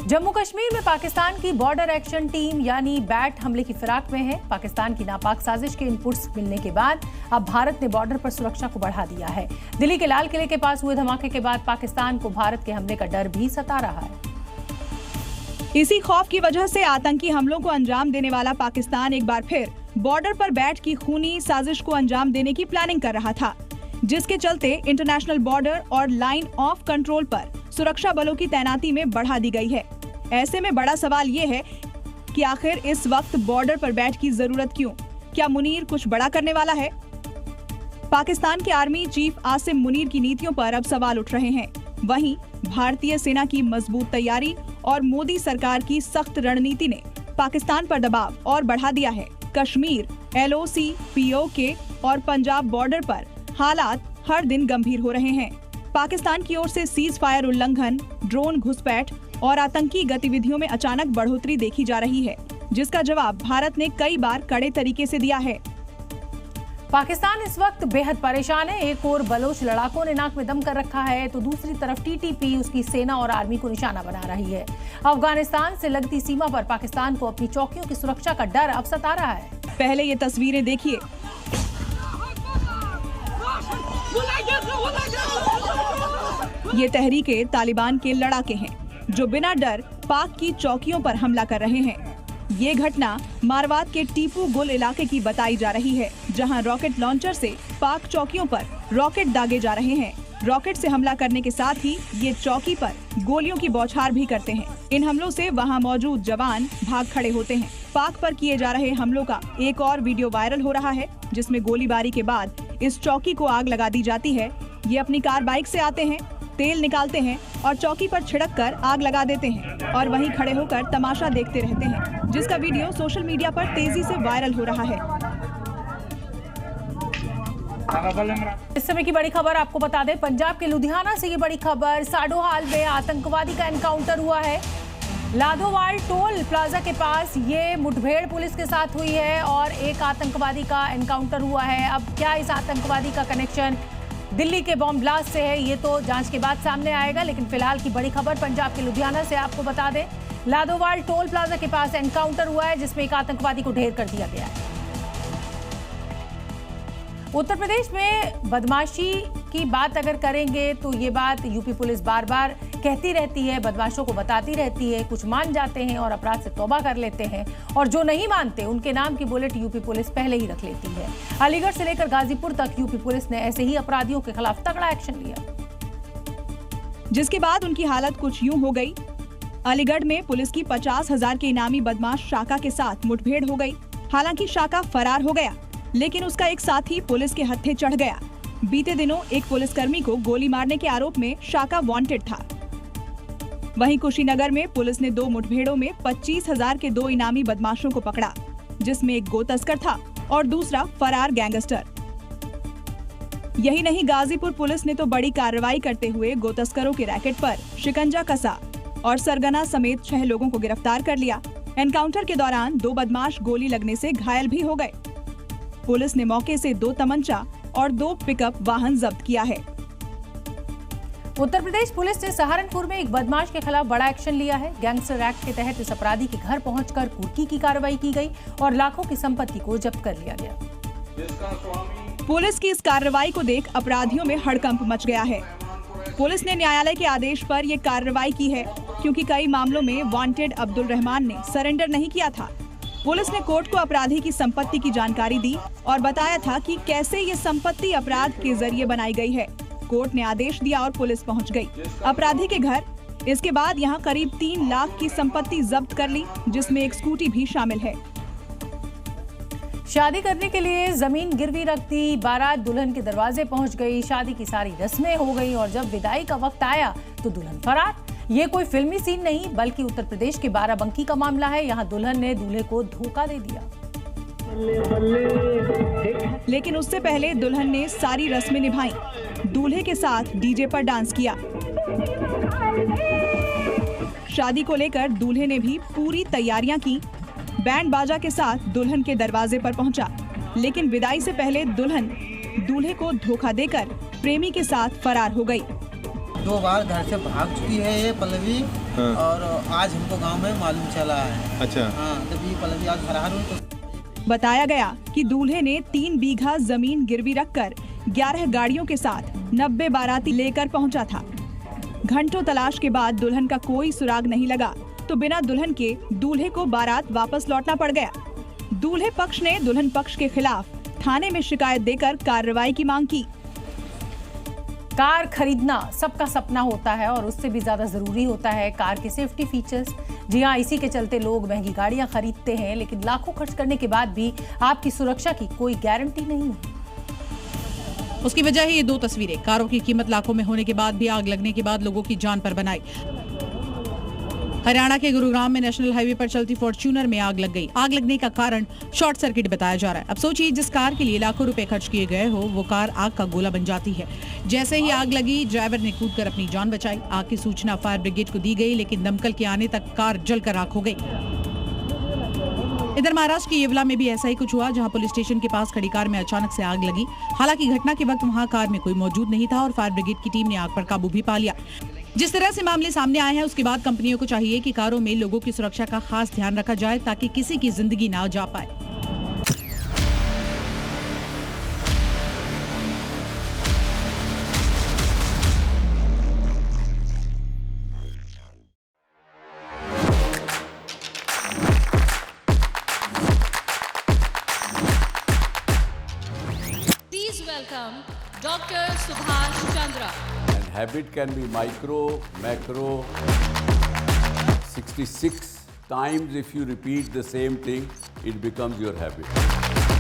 जम्मू कश्मीर में पाकिस्तान की border action team यानी बैट हमले की फिराक में है। पाकिस्तान की नापाक साजिश के इनपुट्स मिलने के बाद अब भारत ने बॉर्डर पर सुरक्षा को बढ़ा दिया है। दिल्ली के लाल किले के पास हुए धमाके के बाद पाकिस्तान को भारत के हमले का डर भी सता रहा है। इसी खौफ की वजह से आतंकी हमलों को अंजाम देने वाला पाकिस्तान एक बार फिर बॉर्डर पर बैट की खूनी साजिश को अंजाम देने की प्लानिंग कर रहा था, जिसके चलते इंटरनेशनल बॉर्डर और लाइन ऑफ कंट्रोल पर सुरक्षा बलों की तैनाती में बढ़ा दी गई है। ऐसे में बड़ा सवाल ये है कि आखिर इस वक्त बॉर्डर पर बैट की जरूरत क्यों? क्या मुनीर कुछ बड़ा करने वाला है? पाकिस्तान के आर्मी चीफ आसिम मुनीर की नीतियों पर अब सवाल उठ रहे हैं। वहीं भारतीय सेना की मजबूत तैयारी और मोदी सरकार की सख्त रणनीति ने पाकिस्तान पर दबाव और बढ़ा दिया है। कश्मीर, LOC, POK और पंजाब बॉर्डर पर हालात हर दिन गंभीर हो रहे हैं। पाकिस्तान की ओर से सीज फायर उल्लंघन, ड्रोन घुसपैठ और आतंकी गतिविधियों में अचानक बढ़ोतरी देखी जा रही है, जिसका जवाब भारत ने कई बार कड़े तरीके से दिया है। पाकिस्तान इस वक्त बेहद परेशान है। एक ओर बलोच लड़ाकों ने नाक में दम कर रखा है, तो दूसरी तरफ TTP उसकी सेना और आर्मी को निशाना बना रही है। अफगानिस्तान से लगती सीमा पर पाकिस्तान को अपनी चौकियों की सुरक्षा का डर अब सता रहा है। पहले ये तस्वीरें देखिए। ये तहरीके तालिबान के लड़ाके हैं जो बिना डर पाक की चौकियों पर हमला कर रहे हैं। ये घटना मारवात के टीपू गुल इलाके की बताई जा रही है, जहां रॉकेट लॉन्चर से पाक चौकियों पर रॉकेट दागे जा रहे हैं। रॉकेट से हमला करने के साथ ही ये चौकी पर गोलियों की बौछार भी करते हैं। इन हमलों से वहां मौजूद जवान भाग खड़े होते हैं। पाक पर किए जा रहे हमलों का एक और वीडियो वायरल हो रहा है, जिसमें गोलीबारी के बाद इस चौकी को आग लगा दी जाती है। ये अपनी कार बाइक से आते हैं, तेल निकालते हैं और चौकी पर छिड़क कर आग लगा देते हैं और वहीं खड़े होकर तमाशा देखते रहते हैं, जिसका वीडियो सोशल मीडिया पर तेजी से वायरल हो रहा है। इस समय की बड़ी खबर आपको बता दें, पंजाब के लुधियाना से ये बड़ी खबर। साडोहाल में आतंकवादी का एनकाउंटर हुआ है। लाधोवाल टोल प्लाजा के पास ये मुठभेड़ पुलिस के साथ हुई है और एक आतंकवादी का एनकाउंटर हुआ है। अब क्या इस आतंकवादी का कनेक्शन दिल्ली के बॉम्ब ब्लास्ट से है, ये तो जांच के बाद सामने आएगा, लेकिन फिलहाल की बड़ी खबर पंजाब के लुधियाना से आपको बता दें। लाधोवाल टोल प्लाजा के पास एनकाउंटर हुआ है, जिसमें एक आतंकवादी को ढेर कर दिया गया है। उत्तर प्रदेश में बदमाशी की बात अगर करेंगे तो ये बात यूपी पुलिस बार बार कहती रहती है, बदमाशों को बताती रहती है। कुछ मान जाते हैं और अपराध से तौबा कर लेते हैं, और जो नहीं मानते उनके नाम की बुलेट यूपी पुलिस पहले ही रख लेती है। अलीगढ़ से लेकर गाजीपुर तक यूपी पुलिस ने ऐसे ही अपराधियों के खिलाफ तगड़ा एक्शन लिया, जिसके बाद उनकी हालत कुछ यूं हो गई। अलीगढ़ में पुलिस की 50,000 के इनामी बदमाश शाका के साथ मुठभेड़ हो गई। हालांकि शाका फरार हो गया, लेकिन उसका एक साथी पुलिस के हत्थे चढ़ गया। बीते दिनों एक पुलिसकर्मी को गोली मारने के आरोप में शाका वांटेड था। वहीं कुशीनगर में पुलिस ने 2 मुठभेड़ों में 25,000 के 2 इनामी बदमाशों को पकड़ा, जिसमें एक गो तस्कर था और दूसरा फरार गैंगस्टर। यही नहीं, गाजीपुर पुलिस ने तो बड़ी कार्रवाई करते हुए गो तस्करों के रैकेट पर शिकंजा कसा और सरगना समेत 6 लोगों को गिरफ्तार कर लिया। एनकाउंटर के दौरान 2 बदमाश गोली लगने से घायल भी हो गए। पुलिस ने मौके से 2 तमंचा और 2 पिकअप वाहन जब्त किया है। उत्तर प्रदेश पुलिस ने सहारनपुर में एक बदमाश के खिलाफ बड़ा एक्शन लिया है। गैंगस्टर एक्ट के तहत इस अपराधी के घर पहुंचकर कुर्की की कार्रवाई की गई और लाखों की संपत्ति को जब्त कर लिया गया। पुलिस की इस कार्रवाई को देख अपराधियों में हड़कंप मच गया है। पुलिस ने न्यायालय के आदेश पर ये कार्रवाई की है, क्योंकि कई मामलों में वांटेड अब्दुल रहमान ने सरेंडर नहीं किया था। पुलिस ने कोर्ट को अपराधी की संपत्ति की जानकारी दी और बताया था कि कैसे ये संपत्ति अपराध के जरिए बनाई गई है। कोर्ट ने आदेश दिया और पुलिस पहुंच गई अपराधी के घर। इसके बाद यहां करीब 3 लाख की संपत्ति जब्त कर ली, जिसमें एक स्कूटी भी शामिल है। शादी करने के लिए जमीन गिरवी रख दी, बारात दुल्हन के दरवाजे पहुंच गई, शादी की सारी रस्में हो गई और जब विदाई का वक्त आया तो दुल्हन फरार। ये कोई फिल्मी सीन नहीं, बल्कि उत्तर प्रदेश के बाराबंकी का मामला है। यहाँ दुल्हन ने दूल्हे को धोखा दे दिया, लेकिन उससे पहले दुल्हन ने सारी रस्में निभाई। दूल्हे के साथ डीजे पर डांस किया। शादी को लेकर दूल्हे ने भी पूरी तैयारियां की। बैंड बाजा के साथ दुल्हन के दरवाजे पर पहुंचा, लेकिन विदाई से पहले दुल्हन दूल्हे को धोखा देकर प्रेमी के साथ फरार हो गई। 2 बार घर से भाग चुकी है ये पल्लवी। हाँ। और आज हमको गांव में मालूम चला है। अच्छा। हाँ, जब ये पल्लवी आज फरार हुई तो बताया गया कि दूल्हे ने 3 बीघा जमीन गिरवी रखकर 11 गाड़ियों के साथ 90 बाराती लेकर पहुंचा था। घंटों तलाश के बाद दुल्हन का कोई सुराग नहीं लगा तो बिना दुल्हन के दूल्हे को बारात वापस लौटना पड़ गया। दूल्हे पक्ष ने दुल्हन पक्ष के खिलाफ थाने में शिकायत देकर कार्रवाई की मांग की। कार खरीदना सबका सपना होता है और उससे भी ज्यादा जरूरी होता है कार के सेफ्टी फीचर्स। जी हाँ, इसी के चलते लोग महंगी गाड़ियां खरीदते हैं, लेकिन लाखों खर्च करने के बाद भी आपकी सुरक्षा की कोई गारंटी नहीं है। उसकी वजह है ये 2 तस्वीरें। कारों की कीमत लाखों में होने के बाद भी आग लगने के बाद लोगों की जान पर बनाई। हरियाणा के गुरुग्राम में नेशनल हाईवे पर चलती फॉर्च्यूनर में आग लग गई। आग लगने का कारण शॉर्ट सर्किट बताया जा रहा है। अब सोचिए, जिस कार के लिए लाखों रुपए खर्च किए गए हो वो कार आग का गोला बन जाती है। जैसे ही आग लगी, ड्राइवर ने कूदकर अपनी जान बचाई। आग की सूचना फायर ब्रिगेड को दी गई, लेकिन दमकल के आने तक कार जलकर राख हो गई। इधर महाराष्ट्र के येवला में भी ऐसा ही कुछ हुआ, जहां पुलिस स्टेशन के पास खड़ी कार में अचानक से आग लगी। हालांकि घटना के वक्त वहां कार में कोई मौजूद नहीं था और फायर ब्रिगेड की टीम ने आग पर काबू भी पा लिया। जिस तरह से मामले सामने आए हैं, उसके बाद कंपनियों को चाहिए कि कारों में लोगों की सुरक्षा का खास ध्यान रखा जाए ताकि किसी की जिंदगी ना जा पाए। Please welcome Dr. Subhash Chandra. And habit can be micro, macro, 66 times if you repeat the same thing, it becomes your habit.